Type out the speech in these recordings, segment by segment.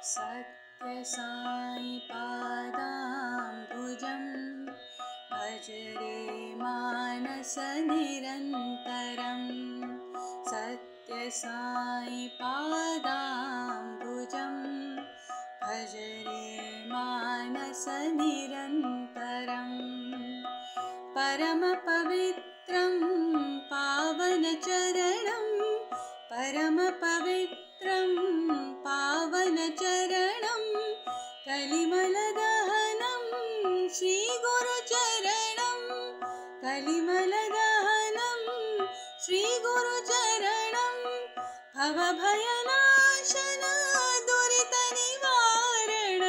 सत्य साई पादाम्बुजं भज रे मानस निरन्तरं। सत्य साई पादाम्बुजं भज रे मानस निरन्तरं। परम पवित्रं पावन चरणं, परम पवित्रं पावन चरणं, कलिमल दहनं श्री गुरु चरणं, कलिमल दहनं श्री गुरु चरणं। भवभयनाशन दुरित निवारण,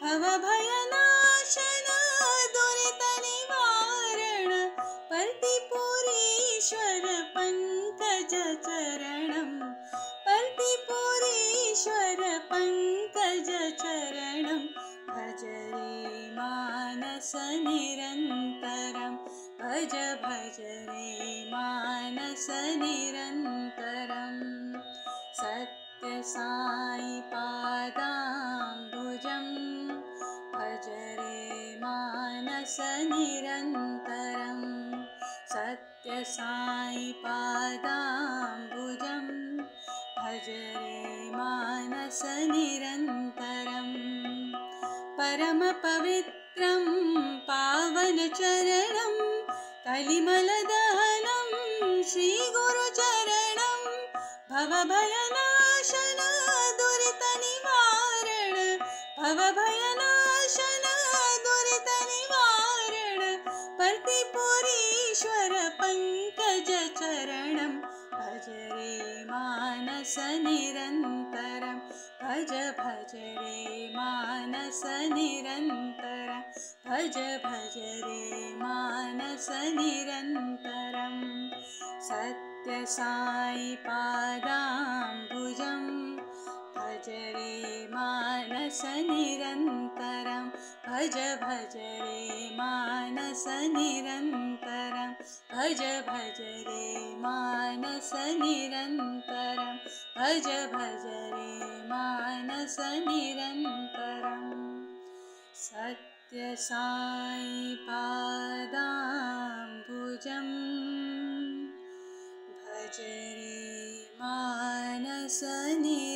भवभयनाशन दुरित निवारण, पर्तिपुरीश्वर पंकज चरणं, पर्तिपुरीश्वर पंकज चरणं। भज रे मानस निरन्तरं, भज भज रे मानस निरन्तरं। सत्य साई पादाम्बुजं भज रे मानस निरन्तरं। सत्य साई पादाम्बुजं भज रे मानस निरन्तरं। परम पवित्रं पावन चरणं, कलिमल दहनं श्री गुरु चरणं। भवभयनाशन दुरित निवारण, भवभयनाशन दुरित निवारण, पर्तिपुरीश्वर पंकज चरणं। भज रे मानस निरन्तरं, भज भज रे मानस निरन्तरं, भज भज रे मानस निरन्तरं। सत्य साई पादाम्बुजं भज रे मानस निरन्तरं, भज भज रे मानस निरन्तरं, भज भज रे मानस निरन्तरं, भज भज रे मानस निरन्तरं। सत्य साई पादाम्बुजं भज रे मानस निरन्तरम्।